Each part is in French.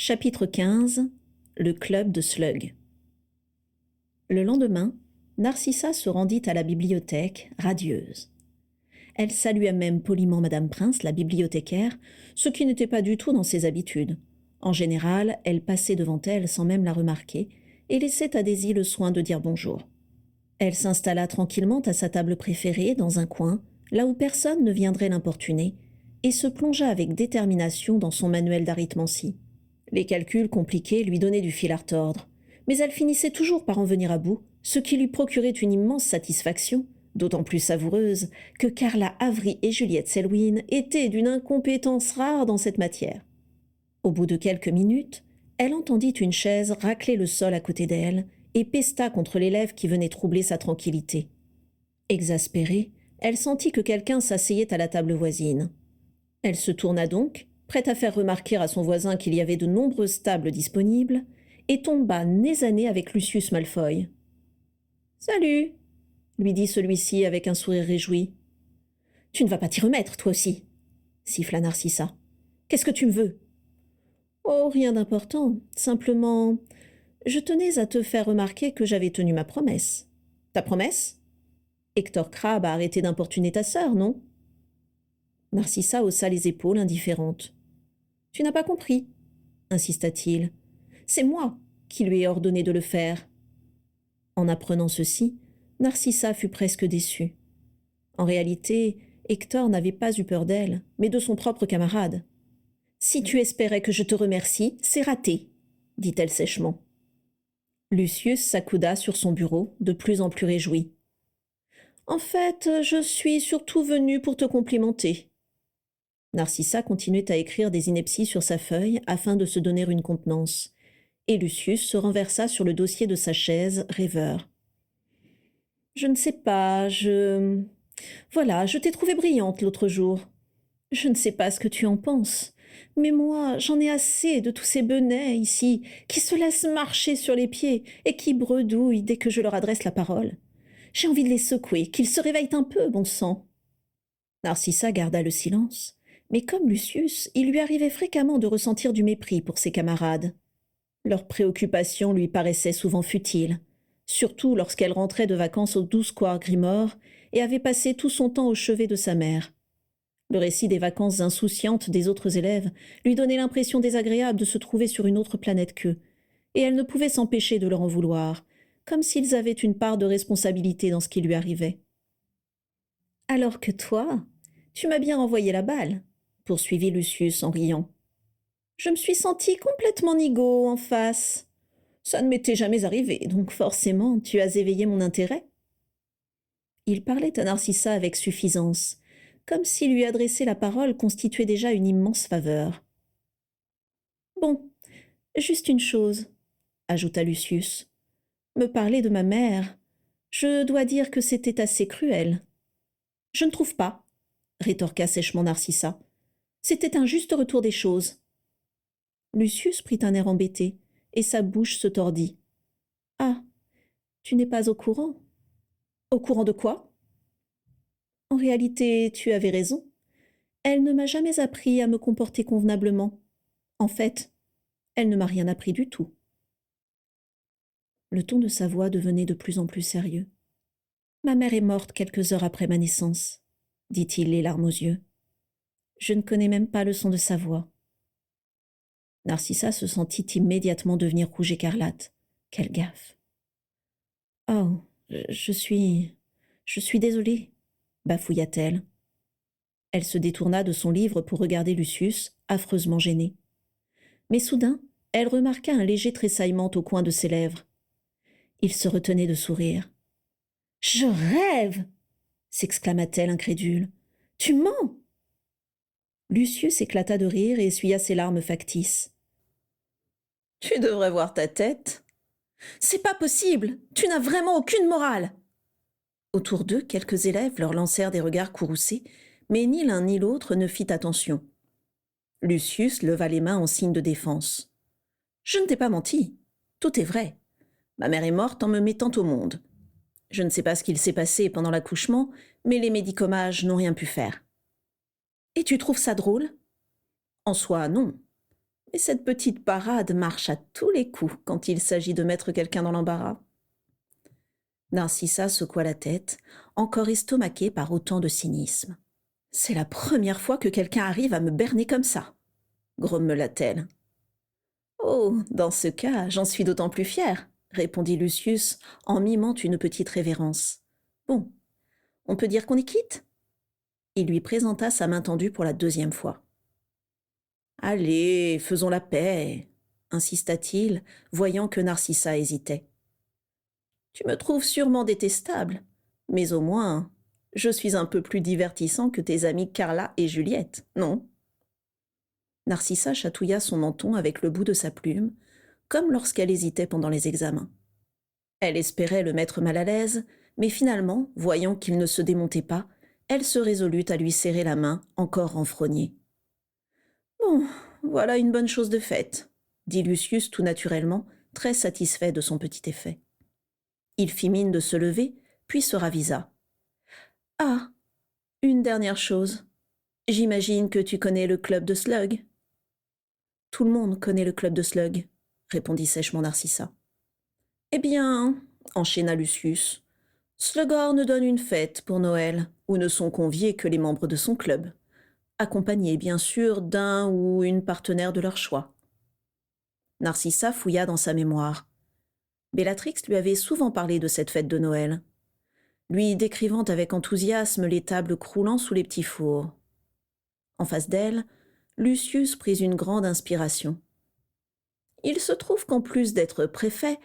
Chapitre 15. Le club de Slug. Le lendemain, Narcissa se rendit à la bibliothèque, radieuse. Elle salua même poliment Madame Prince, la bibliothécaire, ce qui n'était pas du tout dans ses habitudes. En général, elle passait devant elle sans même la remarquer et laissait à Daisy le soin de dire bonjour. Elle s'installa tranquillement à sa table préférée, dans un coin, là où personne ne viendrait l'importuner, et se plongea avec détermination dans son manuel d'arithmancie. Les calculs compliqués lui donnaient du fil à retordre, mais elle finissait toujours par en venir à bout, ce qui lui procurait une immense satisfaction, d'autant plus savoureuse que Carla Avery et Juliette Selwyn étaient d'une incompétence rare dans cette matière. Au bout de quelques minutes, elle entendit une chaise racler le sol à côté d'elle et pesta contre l'élève qui venait troubler sa tranquillité. Exaspérée, elle sentit que quelqu'un s'asseyait à la table voisine. Elle se tourna donc, prête à faire remarquer à son voisin qu'il y avait de nombreuses tables disponibles, et tomba nez à nez avec Lucius Malfoy. « Salut !» lui dit celui-ci avec un sourire réjoui. « Tu ne vas pas t'y remettre, toi aussi !» siffla Narcissa. « Qu'est-ce que tu me veux ?»« Oh, rien d'important. Simplement, je tenais à te faire remarquer que j'avais tenu ma promesse. »« Ta promesse ? Hector Crabbe a arrêté d'importuner ta sœur, non ?» Narcissa haussa les épaules, indifférente. « Tu n'as pas compris, » insista-t-il. « C'est moi qui lui ai ordonné de le faire. » En apprenant ceci, Narcissa fut presque déçue. En réalité, Hector n'avait pas eu peur d'elle, mais de son propre camarade. « Si tu espérais que je te remercie, c'est raté, » dit-elle sèchement. Lucius s'accouda sur son bureau, de plus en plus réjoui. « En fait, je suis surtout venu pour te complimenter. » Narcissa continuait à écrire des inepties sur sa feuille afin de se donner une contenance, et Lucius se renversa sur le dossier de sa chaise, rêveur. « Je ne sais pas, Voilà, je t'ai trouvée brillante l'autre jour. Je ne sais pas ce que tu en penses, mais moi, j'en ai assez de tous ces benets ici qui se laissent marcher sur les pieds et qui bredouillent dès que je leur adresse la parole. J'ai envie de les secouer, qu'ils se réveillent un peu, bon sang. » Narcissa garda le silence, mais comme Lucius, il lui arrivait fréquemment de ressentir du mépris pour ses camarades. Leurs préoccupations lui paraissaient souvent futiles, surtout lorsqu'elle rentrait de vacances au 12 square Grimoire et avait passé tout son temps au chevet de sa mère. Le récit des vacances insouciantes des autres élèves lui donnait l'impression désagréable de se trouver sur une autre planète qu'eux, et elle ne pouvait s'empêcher de leur en vouloir, comme s'ils avaient une part de responsabilité dans ce qui lui arrivait. « Alors que toi, tu m'as bien renvoyé la balle, » poursuivit Lucius en riant. « Je me suis sentie complètement nigaud en face. Ça ne m'était jamais arrivé, donc forcément tu as éveillé mon intérêt. » Il parlait à Narcissa avec suffisance, comme si lui adresser la parole constituait déjà une immense faveur. « Bon, juste une chose, » ajouta Lucius. « Me parler de ma mère, je dois dire que c'était assez cruel. »« Je ne trouve pas, » rétorqua sèchement Narcissa. « C'était un juste retour des choses. » Lucius prit un air embêté, et sa bouche se tordit. « Ah, tu n'es pas au courant ?»« Au courant de quoi ?»« En réalité, tu avais raison. Elle ne m'a jamais appris à me comporter convenablement. En fait, elle ne m'a rien appris du tout. » Le ton de sa voix devenait de plus en plus sérieux. « Ma mère est morte quelques heures après ma naissance, » dit-il les larmes aux yeux. « Je ne connais même pas le son de sa voix. » Narcissa se sentit immédiatement devenir rouge écarlate. Quelle gaffe! « Oh, je suis désolée, » bafouilla-t-elle. Elle se détourna de son livre pour regarder Lucius, affreusement gêné. Mais soudain, elle remarqua un léger tressaillement au coin de ses lèvres. Il se retenait de sourire. « Je rêve !» s'exclama-t-elle incrédule. « Tu mens !» Lucius éclata de rire et essuya ses larmes factices. « Tu devrais voir ta tête. C'est pas possible. Tu n'as vraiment aucune morale. » Autour d'eux, quelques élèves leur lancèrent des regards courroucés, mais ni l'un ni l'autre ne fit attention. Lucius leva les mains en signe de défense. « Je ne t'ai pas menti. Tout est vrai. Ma mère est morte en me mettant au monde. Je ne sais pas ce qu'il s'est passé pendant l'accouchement, mais les médicomages n'ont rien pu faire. » « Et tu trouves ça drôle ?»« En soi, non. Et cette petite parade marche à tous les coups quand il s'agit de mettre quelqu'un dans l'embarras. Narcissa secoua la tête, encore estomaquée par autant de cynisme. C'est la première fois que quelqu'un arrive à me berner comme ça, grommela-t-elle. Oh, dans ce cas, j'en suis d'autant plus fière, répondit Lucius en mimant une petite révérence. Bon, on peut dire qu'on est quitte? Il lui présenta sa main tendue pour la deuxième fois. Allez, faisons la paix, insista-t-il, voyant que Narcissa hésitait. Tu me trouves sûrement détestable, mais au moins, je suis un peu plus divertissant que tes amies Carla et Juliette, non? Narcissa chatouilla son menton avec le bout de sa plume, comme lorsqu'elle hésitait pendant les examens. Elle espérait le mettre mal à l'aise, mais finalement, voyant qu'il ne se démontait pas, elle se résolut à lui serrer la main, encore renfrognée. « Bon, voilà une bonne chose de faite, » dit Lucius tout naturellement, très satisfait de son petit effet. Il fit mine de se lever, puis se ravisa. « Ah, une dernière chose. J'imagine que tu connais le club de Slug. »« Tout le monde connaît le club de Slug, » répondit sèchement Narcissa. « Eh bien, » enchaîna Lucius, « Slughorn donne une fête pour Noël, où ne sont conviés que les membres de son club, accompagnés bien sûr d'un ou une partenaire de leur choix. » Narcissa fouilla dans sa mémoire. Bellatrix lui avait souvent parlé de cette fête de Noël, lui décrivant avec enthousiasme les tables croulant sous les petits fours. En face d'elle, Lucius prit une grande inspiration. « Il se trouve qu'en plus d'être préfet,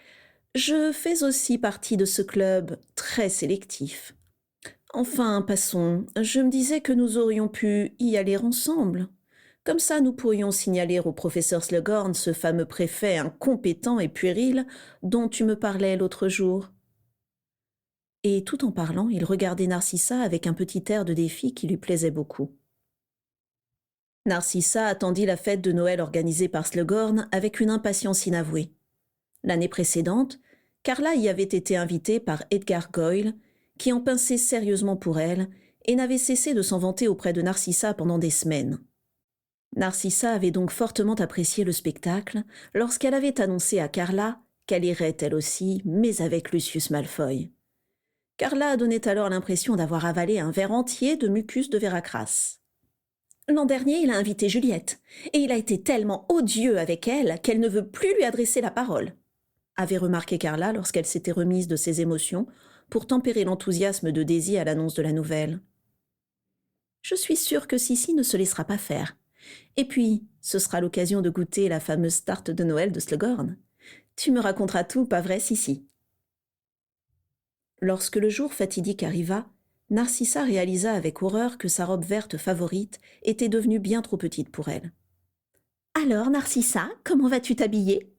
je fais aussi partie de ce club très sélectif. Enfin, passons, je me disais que nous aurions pu y aller ensemble. Comme ça, nous pourrions signaler au professeur Slughorn ce fameux préfet incompétent et puéril dont tu me parlais l'autre jour. » Et tout en parlant, il regardait Narcissa avec un petit air de défi qui lui plaisait beaucoup. Narcissa attendit la fête de Noël organisée par Slughorn avec une impatience inavouée. L'année précédente, Carla y avait été invitée par Edgar Goyle, qui en pinçait sérieusement pour elle et n'avait cessé de s'en vanter auprès de Narcissa pendant des semaines. Narcissa avait donc fortement apprécié le spectacle lorsqu'elle avait annoncé à Carla qu'elle irait elle aussi, mais avec Lucius Malfoy. Carla donnait alors l'impression d'avoir avalé un verre entier de mucus de Véracras. L'an dernier, il a invité Juliette, et il a été tellement odieux avec elle qu'elle ne veut plus lui adresser la parole, avait remarqué Carla lorsqu'elle s'était remise de ses émotions pour tempérer l'enthousiasme de Daisy à l'annonce de la nouvelle. Je suis sûre que Sissi ne se laissera pas faire. Et puis, ce sera l'occasion de goûter la fameuse tarte de Noël de Slughorn. Tu me raconteras tout, pas vrai, Sissi? Lorsque le jour fatidique arriva, Narcissa réalisa avec horreur que sa robe verte favorite était devenue bien trop petite pour elle. « Alors, Narcissa, comment vas-tu t'habiller ?»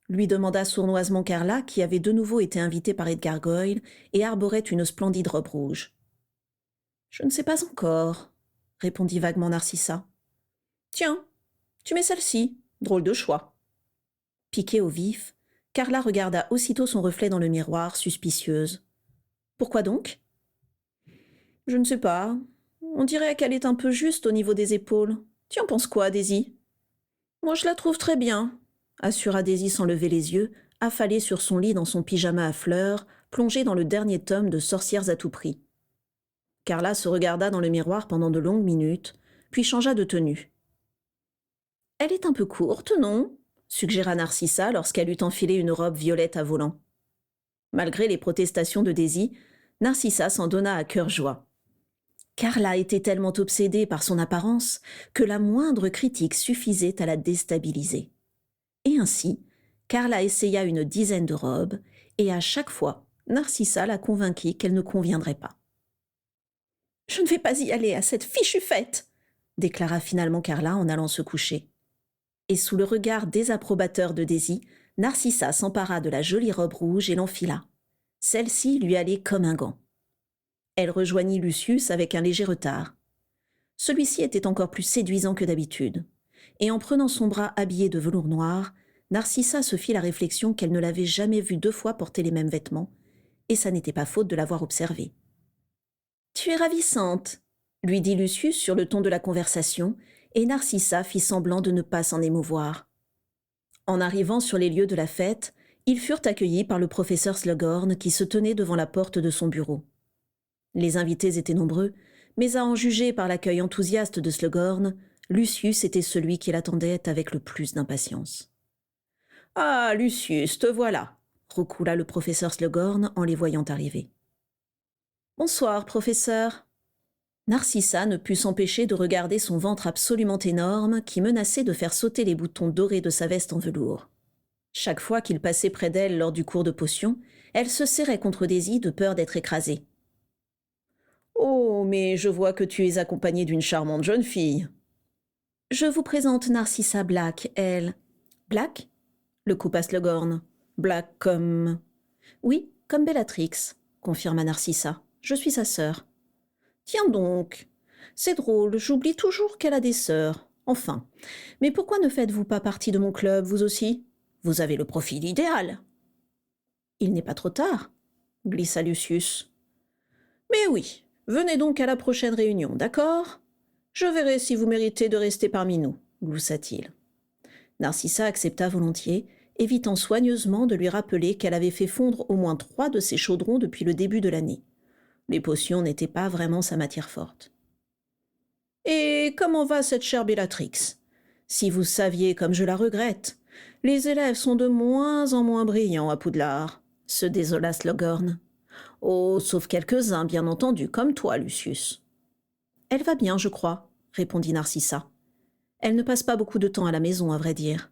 lui demanda sournoisement Carla, qui avait de nouveau été invitée par Edgar Goyle et arborait une splendide robe rouge. « Je ne sais pas encore, » répondit vaguement Narcissa. « Tiens, tu mets celle-ci, drôle de choix. » Piquée au vif, Carla regarda aussitôt son reflet dans le miroir, suspicieuse. « Pourquoi donc ?»« Je ne sais pas. On dirait qu'elle est un peu juste au niveau des épaules. Tu en penses quoi, Daisy ?»« Moi, je la trouve très bien, » assura Daisy sans lever les yeux, affalée sur son lit dans son pyjama à fleurs, plongée dans le dernier tome de Sorcières à tout prix. Carla se regarda dans le miroir pendant de longues minutes, puis changea de tenue. « Elle est un peu courte, non ?» suggéra Narcissa lorsqu'elle eut enfilé une robe violette à volants. Malgré les protestations de Daisy, Narcissa s'en donna à cœur joie. Carla était tellement obsédée par son apparence que la moindre critique suffisait à la déstabiliser. Et ainsi, Carla essaya une dizaine de robes, et à chaque fois, Narcissa la convainquit qu'elle ne conviendrait pas. « Je ne vais pas y aller à cette fichue fête !» déclara finalement Carla en allant se coucher. Et sous le regard désapprobateur de Daisy, Narcissa s'empara de la jolie robe rouge et l'enfila. Celle-ci lui allait comme un gant. Elle rejoignit Lucius avec un léger retard. Celui-ci était encore plus séduisant que d'habitude, et en prenant son bras habillé de velours noir, Narcissa se fit la réflexion qu'elle ne l'avait jamais vu 2 fois porter les mêmes vêtements, et ça n'était pas faute de l'avoir observé. « Tu es ravissante !» lui dit Lucius sur le ton de la conversation, et Narcissa fit semblant de ne pas s'en émouvoir. En arrivant sur les lieux de la fête, ils furent accueillis par le professeur Slughorn qui se tenait devant la porte de son bureau. Les invités étaient nombreux, mais à en juger par l'accueil enthousiaste de Slughorn, Lucius était celui qui l'attendait avec le plus d'impatience. « Ah, Lucius, te voilà !» roucoula le professeur Slughorn en les voyant arriver. « Bonsoir, professeur !» Narcissa ne put s'empêcher de regarder son ventre absolument énorme qui menaçait de faire sauter les boutons dorés de sa veste en velours. Chaque fois qu'il passait près d'elle lors du cours de potions, elle se serrait contre Daisy de peur d'être écrasée. « Oh, mais je vois que tu es accompagnée d'une charmante jeune fille. »« Je vous présente Narcissa Black, elle. »« Black ?» le coupa Slughorn. « Black comme... »« Oui, comme Bellatrix, » confirma Narcissa. « Je suis sa sœur. »« Tiens donc, c'est drôle, j'oublie toujours qu'elle a des sœurs. Enfin, mais pourquoi ne faites-vous pas partie de mon club, vous aussi ? Vous avez le profil idéal. »« Il n'est pas trop tard, » glissa Lucius. « Mais oui, venez donc à la prochaine réunion, d'accord ? Je verrai si vous méritez de rester parmi nous, » gloussa-t-il. Narcissa accepta volontiers, évitant soigneusement de lui rappeler qu'elle avait fait fondre au moins 3 de ses chaudrons depuis le début de l'année. Les potions n'étaient pas vraiment sa matière forte. « Et comment va cette chère Bellatrix ? Si vous saviez comme je la regrette. Les élèves sont de moins en moins brillants à Poudlard, » se désola Slughorn. « Oh, sauf quelques-uns, bien entendu, comme toi, Lucius. »« Elle va bien, je crois, » répondit Narcissa. « Elle ne passe pas beaucoup de temps à la maison, à vrai dire. »«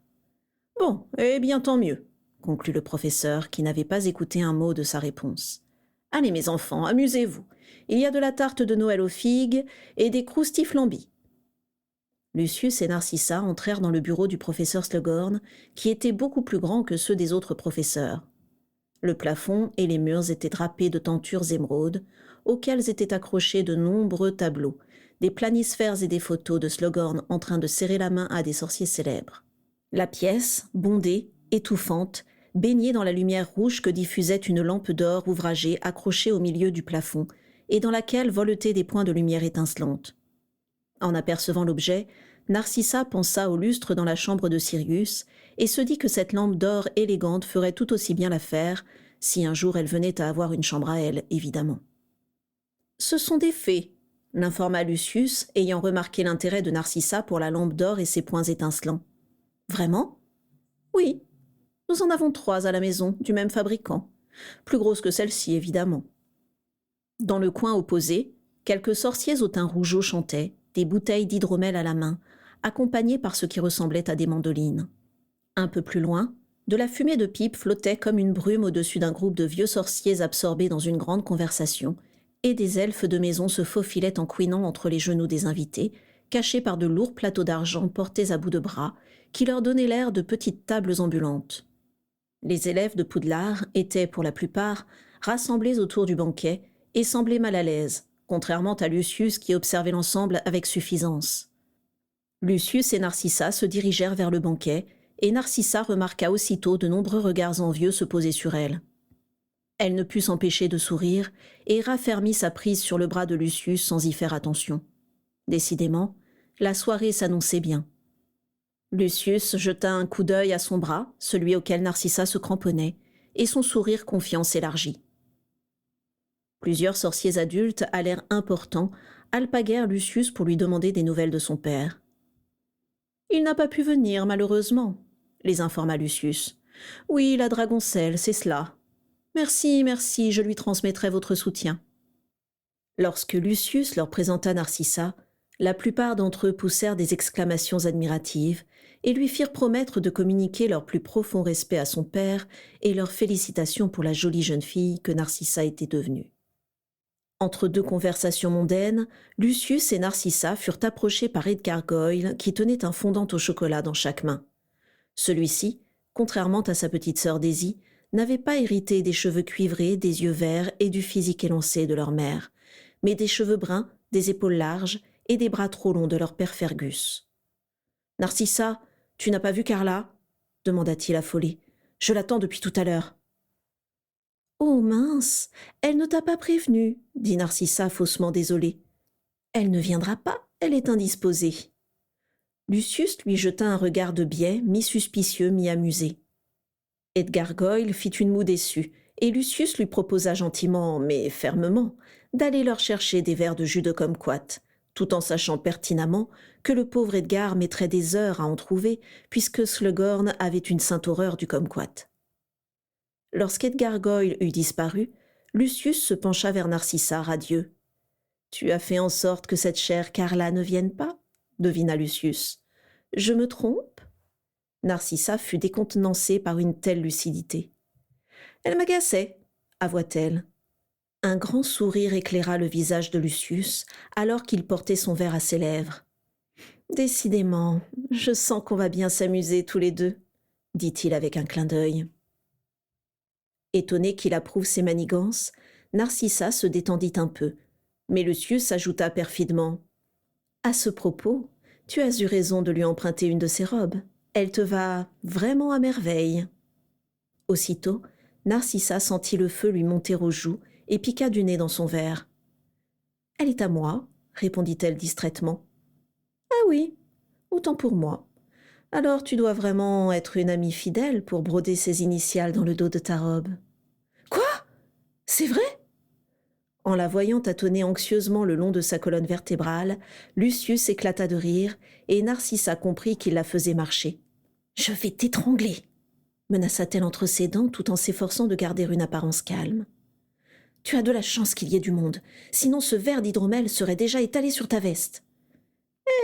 Bon, eh bien tant mieux, » conclut le professeur, qui n'avait pas écouté un mot de sa réponse. « Allez, mes enfants, amusez-vous. Il y a de la tarte de Noël aux figues et des croustilles flambis. » Lucius et Narcissa entrèrent dans le bureau du professeur Slughorn, qui était beaucoup plus grand que ceux des autres professeurs. Le plafond et les murs étaient drapés de tentures émeraudes, auxquelles étaient accrochés de nombreux tableaux, des planisphères et des photos de Slughorn en train de serrer la main à des sorciers célèbres. La pièce, bondée, étouffante, baignée dans la lumière rouge que diffusait une lampe d'or ouvragée accrochée au milieu du plafond et dans laquelle voletaient des points de lumière étincelantes. En apercevant l'objet, Narcissa pensa au lustre dans la chambre de Sirius et se dit que cette lampe d'or élégante ferait tout aussi bien l'affaire, si un jour elle venait à avoir une chambre à elle, évidemment. « Ce sont des fées », l'informa Lucius, ayant remarqué l'intérêt de Narcissa pour la lampe d'or et ses points étincelants. « Vraiment ? » ?»« Oui. Nous en avons 3 à la maison, du même fabricant. Plus grosses que celle-ci, évidemment. » Dans le coin opposé, quelques sorciers au teint rougeau chantaient, des bouteilles d'hydromel à la main, accompagnées par ce qui ressemblait à des mandolines. Un peu plus loin, de la fumée de pipe flottait comme une brume au-dessus d'un groupe de vieux sorciers absorbés dans une grande conversation, et des elfes de maison se faufilaient en couinant entre les genoux des invités, cachés par de lourds plateaux d'argent portés à bout de bras, qui leur donnaient l'air de petites tables ambulantes. Les élèves de Poudlard étaient, pour la plupart, rassemblés autour du banquet et semblaient mal à l'aise, contrairement à Lucius qui observait l'ensemble avec suffisance. Lucius et Narcissa se dirigèrent vers le banquet, et Narcissa remarqua aussitôt de nombreux regards envieux se poser sur elle. Elle ne put s'empêcher de sourire et raffermit sa prise sur le bras de Lucius sans y faire attention. Décidément, la soirée s'annonçait bien. Lucius jeta un coup d'œil à son bras, celui auquel Narcissa se cramponnait, et son sourire confiant s'élargit. Plusieurs sorciers adultes à l'air important alpaguèrent Lucius pour lui demander des nouvelles de son père. « Il n'a pas pu venir, malheureusement, » les informa Lucius. « Oui, la dragoncelle, c'est cela. Merci, merci, je lui transmettrai votre soutien. » Lorsque Lucius leur présenta Narcissa, la plupart d'entre eux poussèrent des exclamations admiratives et lui firent promettre de communiquer leur plus profond respect à son père et leurs félicitations pour la jolie jeune fille que Narcissa était devenue. Entre 2 conversations mondaines, Lucius et Narcissa furent approchés par Edgar Goyle qui tenait un fondant au chocolat dans chaque main. Celui-ci, contrairement à sa petite sœur Daisy, n'avait pas hérité des cheveux cuivrés, des yeux verts et du physique élancé de leur mère, mais des cheveux bruns, des épaules larges et des bras trop longs de leur père Fergus. « Narcissa, tu n'as pas vu Carla ?» demanda-t-il affolé. « Je l'attends depuis tout à l'heure. » « Oh mince, elle ne t'a pas prévenu, » dit Narcissa faussement désolée. « Elle ne viendra pas, elle est indisposée. » Lucius lui jeta un regard de biais, mi-suspicieux, mi-amusé. Edgar Goyle fit une moue déçue, et Lucius lui proposa gentiment, mais fermement, d'aller leur chercher des verres de jus de kumquat, tout en sachant pertinemment que le pauvre Edgar mettrait des heures à en trouver, puisque Slughorn avait une sainte horreur du kumquat. Lorsqu'Edgar Goyle eut disparu, Lucius se pencha vers Narcissa, radieux. « Tu as fait en sorte que cette chère Carla ne vienne pas ?» devina Lucius. « Je me trompe ?» Narcissa fut décontenancée par une telle lucidité. « Elle m'agaçait, » avoua-t-elle. Un grand sourire éclaira le visage de Lucius alors qu'il portait son verre à ses lèvres. « Décidément, je sens qu'on va bien s'amuser tous les deux, » dit-il avec un clin d'œil. Étonné qu'il approuve ses manigances, Narcissa se détendit un peu, mais Lucius ajouta perfidement. « À ce propos, tu as eu raison de lui emprunter une de ses robes. Elle te va vraiment à merveille. » Aussitôt, Narcissa sentit le feu lui monter aux joues et piqua du nez dans son verre. « Elle est à moi, » répondit-elle distraitement. « Ah oui, autant pour moi. Alors tu dois vraiment être une amie fidèle pour broder ses initiales dans le dos de ta robe. »« Quoi ? C'est vrai ?» En la voyant tâtonner anxieusement le long de sa colonne vertébrale, Lucius éclata de rire et Narcissa comprit qu'il la faisait marcher. « Je vais t'étrangler !» menaça-t-elle entre ses dents tout en s'efforçant de garder une apparence calme. « Tu as de la chance qu'il y ait du monde, sinon ce verre d'hydromel serait déjà étalé sur ta veste. »«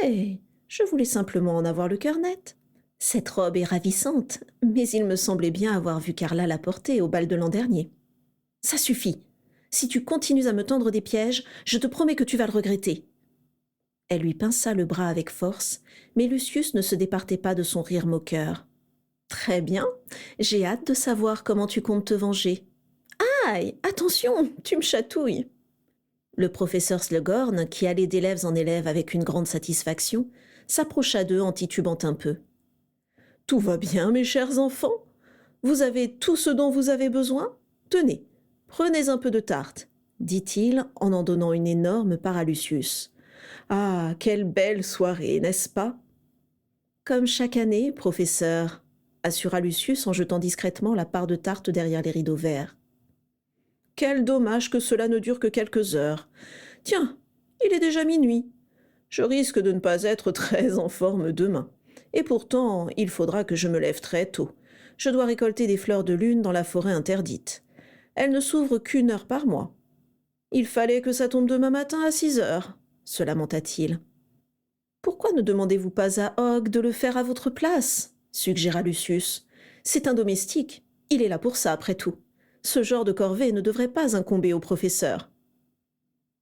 Eh, je voulais simplement en avoir le cœur net. Cette robe est ravissante, mais il me semblait bien avoir vu Carla la porter au bal de l'an dernier. Ça suffit. Si tu continues à me tendre des pièges, je te promets que tu vas le regretter. » Elle lui pinça le bras avec force, mais Lucius ne se départait pas de son rire moqueur. « Très bien, j'ai hâte de savoir comment tu comptes te venger. »« Aïe, attention, tu me chatouilles !» Le professeur Slughorn, qui allait d'élèves en élèves avec une grande satisfaction, s'approcha d'eux en titubant un peu. « Tout va bien, mes chers enfants ? Vous avez tout ce dont vous avez besoin ? Tenez, prenez un peu de tarte, » dit-il en donnant une énorme part à Lucius. « Ah, quelle belle soirée, n'est-ce pas ?»« Comme chaque année, professeur, » assura Lucius en jetant discrètement la part de tarte derrière les rideaux verts. « Quel dommage que cela ne dure que quelques heures. Tiens, il est déjà minuit. Je risque de ne pas être très en forme demain. Et pourtant, il faudra que je me lève très tôt. Je dois récolter des fleurs de lune dans la forêt interdite. Elles ne s'ouvrent qu'1 heure par mois. Il fallait que ça tombe demain matin à 6 heures, se lamenta-t-il. Pourquoi ne demandez-vous pas à Hogg de le faire à votre place ? Suggéra Lucius. C'est un domestique. Il est là pour ça, après tout. Ce genre de corvée ne devrait pas incomber au professeur.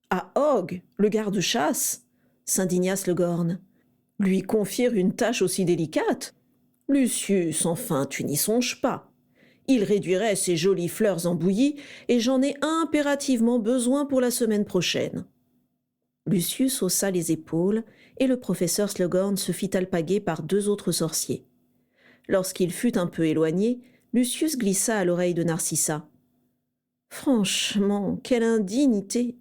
À Hogg, le garde-chasse ? S'indigna Slughorn. Lui confier une tâche aussi délicate ? Lucius, enfin, tu n'y songes pas. Il réduirait ces jolies fleurs en bouillie et j'en ai impérativement besoin pour la semaine prochaine. Lucius haussa les épaules et le professeur Slughorn se fit alpaguer par 2 autres sorciers. Lorsqu'il fut un peu éloigné, Lucius glissa à l'oreille de Narcissa. « Franchement, quelle indignité !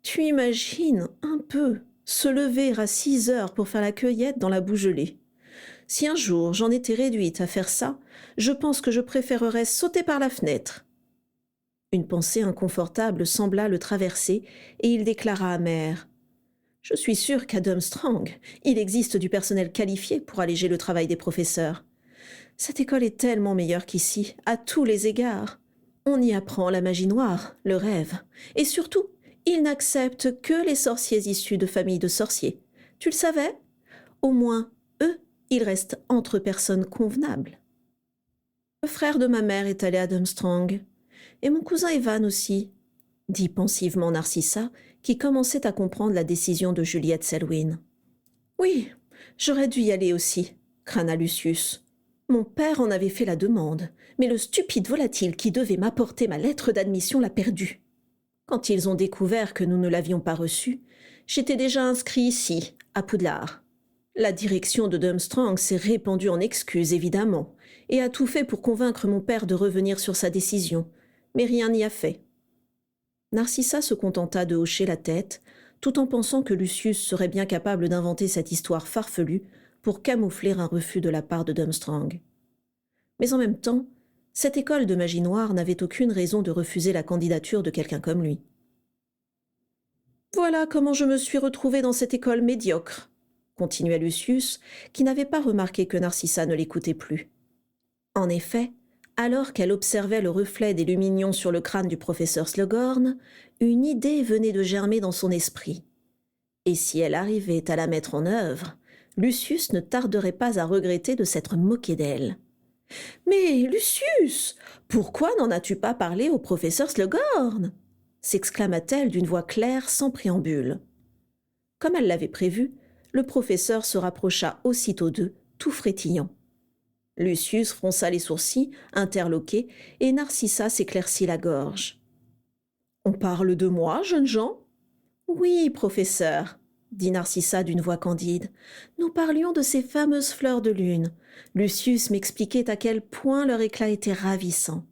Tu imagines, un peu, se lever à 6 heures pour faire la cueillette dans la boue gelée. Si un jour j'en étais réduite à faire ça, je pense que je préférerais sauter par la fenêtre. » Une pensée inconfortable sembla le traverser et il déclara amer. « Je suis sûr qu'à Durmstrang, il existe du personnel qualifié pour alléger le travail des professeurs. Cette école est tellement meilleure qu'ici, à tous les égards. On y apprend la magie noire, le rêve, et surtout, ils n'acceptent que les sorciers issus de familles de sorciers. Tu le savais ? Au moins, eux, ils restent entre personnes convenables. Le frère de ma mère est allé à Durmstrang, et mon cousin Evan aussi, dit pensivement Narcissa, qui commençait à comprendre la décision de Juliette Selwyn. Oui, j'aurais dû y aller aussi, crâna Lucius. Mon père en avait fait la demande, mais le stupide volatile qui devait m'apporter ma lettre d'admission l'a perdue. Quand ils ont découvert que nous ne l'avions pas reçue, j'étais déjà inscrit ici, à Poudlard. La direction de Durmstrang s'est répandue en excuses, évidemment, et a tout fait pour convaincre mon père de revenir sur sa décision, mais rien n'y a fait. Narcissa se contenta de hocher la tête, tout en pensant que Lucius serait bien capable d'inventer cette histoire farfelue pour camoufler un refus de la part de Durmstrang. Mais en même temps, cette école de magie noire n'avait aucune raison de refuser la candidature de quelqu'un comme lui. « Voilà comment je me suis retrouvé dans cette école médiocre », continua Lucius, qui n'avait pas remarqué que Narcissa ne l'écoutait plus. En effet, alors qu'elle observait le reflet des lumignons sur le crâne du professeur Slughorn, une idée venait de germer dans son esprit. Et si elle arrivait à la mettre en œuvre, Lucius ne tarderait pas à regretter de s'être moqué d'elle. « Mais, Lucius, pourquoi n'en as-tu pas parlé au professeur Slughorn » s'exclama-t-elle d'une voix claire sans préambule. Comme elle l'avait prévu, le professeur se rapprocha aussitôt d'eux, tout frétillant. Lucius fronça les sourcils, interloqué, et Narcissa s'éclaircit la gorge. « On parle de moi, jeunes gens ?»« Oui, professeur, » dit Narcissa d'une voix candide. « Nous parlions de ces fameuses fleurs de lune. Lucius m'expliquait à quel point leur éclat était ravissant. »«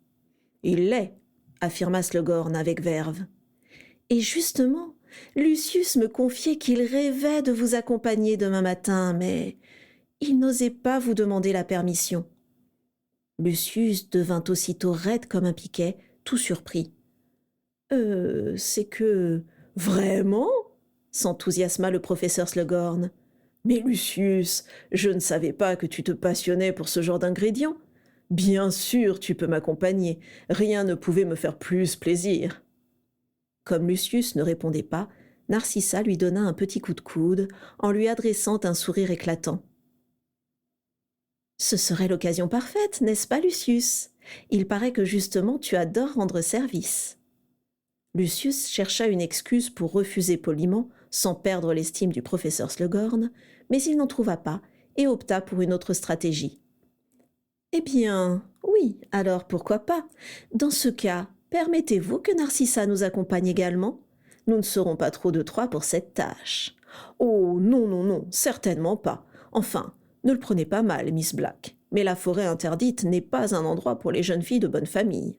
Il l'est, » affirma Slughorn avec verve. « Et justement, Lucius me confiait qu'il rêvait de vous accompagner demain matin, mais il n'osait pas vous demander la permission. » Lucius devint aussitôt raide comme un piquet, tout surpris. « C'est que... Vraiment ?» s'enthousiasma le professeur Slughorn. « Mais Lucius, je ne savais pas que tu te passionnais pour ce genre d'ingrédients. Bien sûr, tu peux m'accompagner. Rien ne pouvait me faire plus plaisir. » Comme Lucius ne répondait pas, Narcissa lui donna un petit coup de coude en lui adressant un sourire éclatant. « Ce serait l'occasion parfaite, n'est-ce pas, Lucius ? Il paraît que justement tu adores rendre service. » Lucius chercha une excuse pour refuser poliment, sans perdre l'estime du professeur Slughorn, mais il n'en trouva pas et opta pour une autre stratégie. « Eh bien, oui, alors pourquoi pas ? Dans ce cas, permettez-vous que Narcissa nous accompagne également ? Nous ne serons pas trop de trois pour cette tâche. »« Oh, non, non, non, certainement pas. Enfin, ne le prenez pas mal, Miss Black, mais la forêt interdite n'est pas un endroit pour les jeunes filles de bonne famille. »«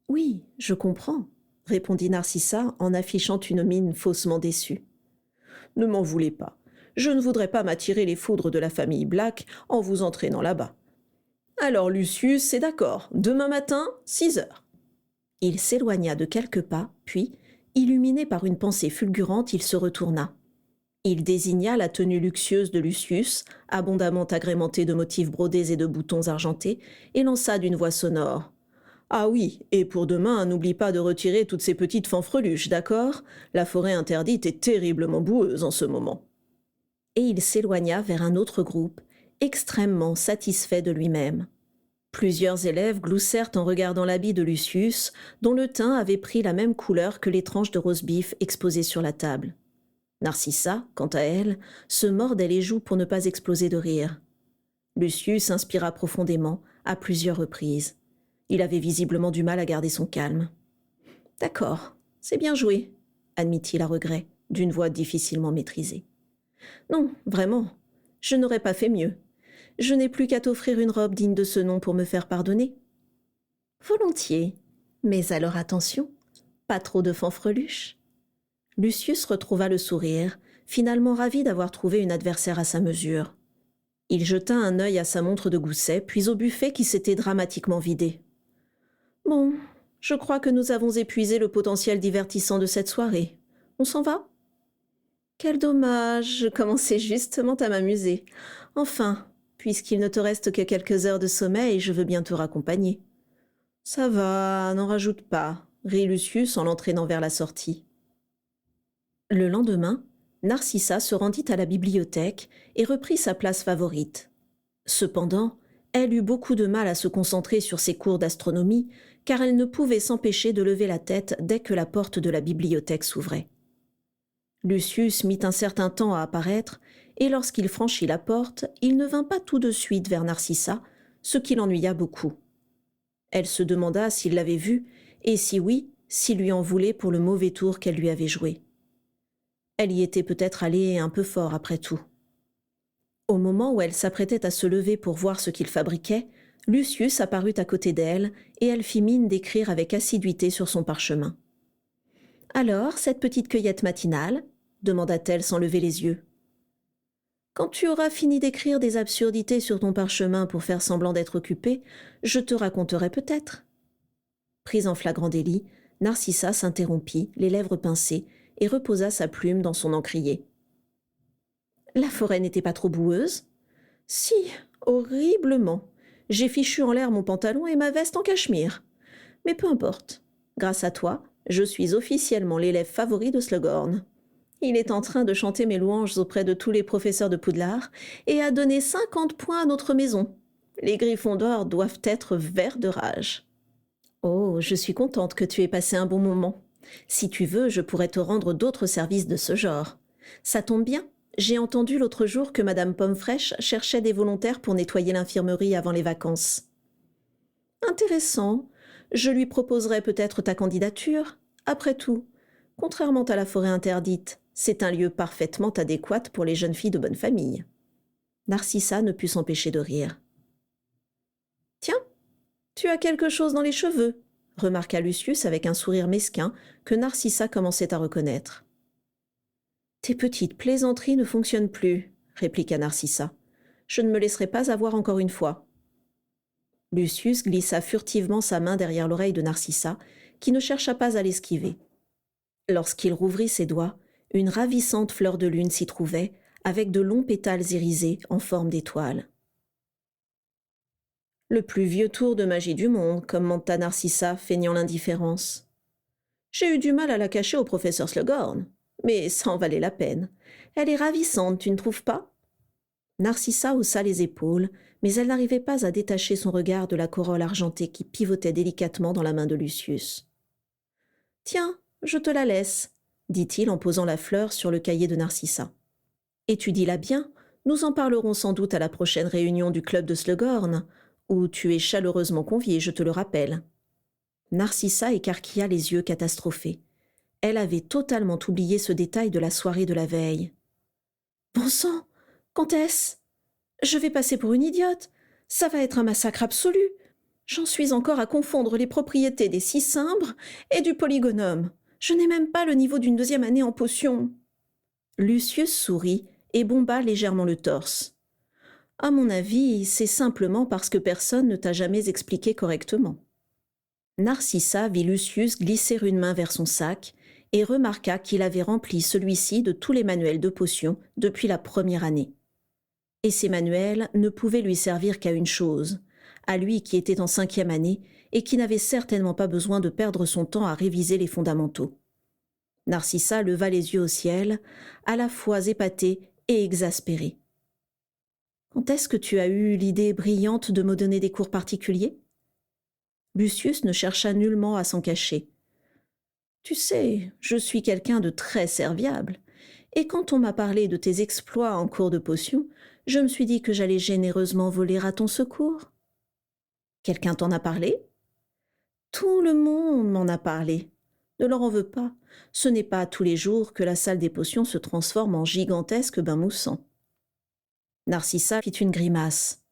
Oui, je comprends, » répondit Narcissa en affichant une mine faussement déçue. « Ne m'en voulez pas. Je ne voudrais pas m'attirer les foudres de la famille Black en vous entraînant là-bas. Alors Lucius, c'est d'accord. Demain matin, 6 heures. » Il s'éloigna de quelques pas, puis, illuminé par une pensée fulgurante, il se retourna. Il désigna la tenue luxueuse de Lucius, abondamment agrémentée de motifs brodés et de boutons argentés, et lança d'une voix sonore. « Ah oui, et pour demain, n'oublie pas de retirer toutes ces petites fanfreluches, d'accord ? La forêt interdite est terriblement boueuse en ce moment. » Et il s'éloigna vers un autre groupe, extrêmement satisfait de lui-même. Plusieurs élèves gloussèrent en regardant l'habit de Lucius, dont le teint avait pris la même couleur que les tranches de roast-beef exposées sur la table. Narcissa, quant à elle, se mordait les joues pour ne pas exploser de rire. Lucius inspira profondément, à plusieurs reprises. Il avait visiblement du mal à garder son calme. « D'accord, c'est bien joué, » admit-il à regret, d'une voix difficilement maîtrisée. « Non, vraiment, je n'aurais pas fait mieux. Je n'ai plus qu'à t'offrir une robe digne de ce nom pour me faire pardonner. »« Volontiers, mais alors attention, pas trop de fanfreluches. » Lucius retrouva le sourire, finalement ravi d'avoir trouvé une adversaire à sa mesure. Il jeta un œil à sa montre de gousset, puis au buffet qui s'était dramatiquement vidé. « Bon, je crois que nous avons épuisé le potentiel divertissant de cette soirée. On s'en va ? » « Quel dommage, je commençais justement à m'amuser. Enfin, puisqu'il ne te reste que quelques heures de sommeil, je veux bien te raccompagner. »« Ça va, n'en rajoute pas, » rit Lucius en l'entraînant vers la sortie. Le lendemain, Narcissa se rendit à la bibliothèque et reprit sa place favorite. Cependant, elle eut beaucoup de mal à se concentrer sur ses cours d'astronomie, car elle ne pouvait s'empêcher de lever la tête dès que la porte de la bibliothèque s'ouvrait. Lucius mit un certain temps à apparaître, et lorsqu'il franchit la porte, il ne vint pas tout de suite vers Narcissa, ce qui l'ennuya beaucoup. Elle se demanda s'il l'avait vue, et si oui, s'il lui en voulait pour le mauvais tour qu'elle lui avait joué. Elle y était peut-être allée un peu fort après tout. Au moment où elle s'apprêtait à se lever pour voir ce qu'il fabriquait, Lucius apparut à côté d'elle, et elle fit mine d'écrire avec assiduité sur son parchemin. « Alors, cette petite cueillette matinale ?» demanda-t-elle sans lever les yeux. « Quand tu auras fini d'écrire des absurdités sur ton parchemin pour faire semblant d'être occupé, je te raconterai peut-être. » Prise en flagrant délit, Narcissa s'interrompit, les lèvres pincées, et reposa sa plume dans son encrier. « La forêt n'était pas trop boueuse ? » ?»« Si, horriblement. J'ai fichu en l'air mon pantalon et ma veste en cachemire. Mais peu importe. Grâce à toi, je suis officiellement l'élève favori de Slughorn. Il est en train de chanter mes louanges auprès de tous les professeurs de Poudlard et a donné 50 points à notre maison. Les Gryffondors doivent être verts de rage. »« Oh, je suis contente que tu aies passé un bon moment. Si tu veux, je pourrais te rendre d'autres services de ce genre. Ça tombe bien, j'ai entendu l'autre jour que Madame Pomme-Fraîche cherchait des volontaires pour nettoyer l'infirmerie avant les vacances. »« Intéressant. Je lui proposerai peut-être ta candidature. Après tout, contrairement à la forêt interdite, c'est un lieu parfaitement adéquat pour les jeunes filles de bonne famille. » Narcissa ne put s'empêcher de rire. « Tiens, tu as quelque chose dans les cheveux, » remarqua Lucius avec un sourire mesquin que Narcissa commençait à reconnaître. « Tes petites plaisanteries ne fonctionnent plus, » répliqua Narcissa. « Je ne me laisserai pas avoir encore une fois. » Lucius glissa furtivement sa main derrière l'oreille de Narcissa, qui ne chercha pas à l'esquiver. Lorsqu'il rouvrit ses doigts, une ravissante fleur de lune s'y trouvait, avec de longs pétales irisés en forme d'étoile. « Le plus vieux tour de magie du monde, » commenta Narcissa, feignant l'indifférence. « J'ai eu du mal à la cacher au professeur Slughorn, mais ça en valait la peine. Elle est ravissante, tu ne trouves pas ?» Narcissa haussa les épaules, mais elle n'arrivait pas à détacher son regard de la corolle argentée qui pivotait délicatement dans la main de Lucius. « Tiens, je te la laisse, » dit-il en posant la fleur sur le cahier de Narcissa. « Étudie-la bien, nous en parlerons sans doute à la prochaine réunion du club de Slughorn, où tu es chaleureusement convié, je te le rappelle. » Narcissa écarquilla les yeux catastrophés. Elle avait totalement oublié ce détail de la soirée de la veille. « Bon sang, quand est-ce ? Je vais passer pour une idiote. Ça va être un massacre absolu. J'en suis encore à confondre les propriétés des 6 cimbres et du polygonum. Je n'ai même pas le niveau d'une 2e année en potions. » Lucius sourit et bomba légèrement le torse. « À mon avis, c'est simplement parce que personne ne t'a jamais expliqué correctement. » Narcissa vit Lucius glisser une main vers son sac et remarqua qu'il avait rempli celui-ci de tous les manuels de potions depuis la première année. Et ces manuels ne pouvaient lui servir qu'à une chose, à lui qui était en 5e année et qui n'avait certainement pas besoin de perdre son temps à réviser les fondamentaux. Narcissa leva les yeux au ciel, à la fois épatée et exaspérée. « Quand est-ce que tu as eu l'idée brillante de me donner des cours particuliers ?» Lucius ne chercha nullement à s'en cacher. « Tu sais, je suis quelqu'un de très serviable, et quand on m'a parlé de tes exploits en cours de potions, je me suis dit que j'allais généreusement voler à ton secours. »« Quelqu'un t'en a parlé ?»« Tout le monde m'en a parlé. Ne leur en veux pas, ce n'est pas tous les jours que la salle des potions se transforme en gigantesque bain moussant. » Narcissa fit une grimace.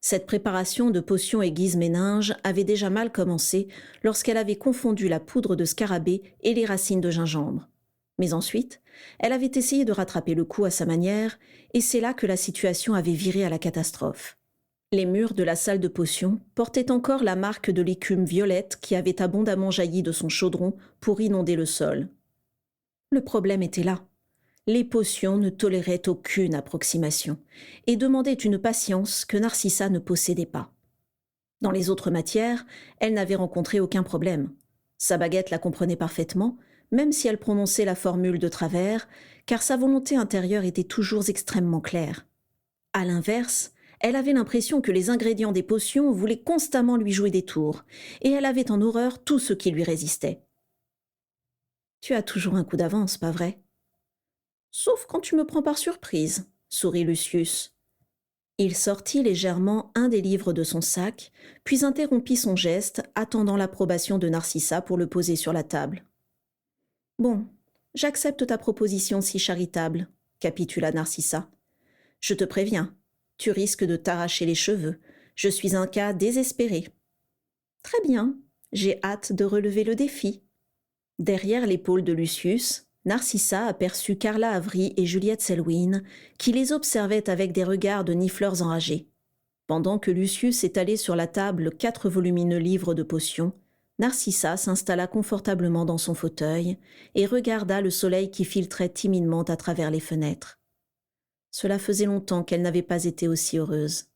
Cette préparation de potions aiguise méninge avait déjà mal commencé lorsqu'elle avait confondu la poudre de scarabée et les racines de gingembre. Mais ensuite, elle avait essayé de rattraper le coup à sa manière, et c'est là que la situation avait viré à la catastrophe. Les murs de la salle de potions portaient encore la marque de l'écume violette qui avait abondamment jailli de son chaudron pour inonder le sol. Le problème était là. Les potions ne toléraient aucune approximation et demandaient une patience que Narcissa ne possédait pas. Dans les autres matières, elle n'avait rencontré aucun problème. Sa baguette la comprenait parfaitement, même si elle prononçait la formule de travers, car sa volonté intérieure était toujours extrêmement claire. À l'inverse, elle avait l'impression que les ingrédients des potions voulaient constamment lui jouer des tours, et elle avait en horreur tout ce qui lui résistait. « Tu as toujours un coup d'avance, pas vrai ? » ?»« Sauf quand tu me prends par surprise, » sourit Lucius. Il sortit légèrement un des livres de son sac, puis interrompit son geste, attendant l'approbation de Narcissa pour le poser sur la table. « Bon, j'accepte ta proposition si charitable, » capitula Narcissa. « Je te préviens, tu risques de t'arracher les cheveux. Je suis un cas désespéré. »« Très bien, j'ai hâte de relever le défi. » Derrière l'épaule de Lucius, Narcissa aperçut Carla Avery et Juliette Selwyn, qui les observaient avec des regards de nifleurs enragés. Pendant que Lucius étalait sur la table 4 volumineux livres de potions, Narcissa s'installa confortablement dans son fauteuil et regarda le soleil qui filtrait timidement à travers les fenêtres. Cela faisait longtemps qu'elle n'avait pas été aussi heureuse.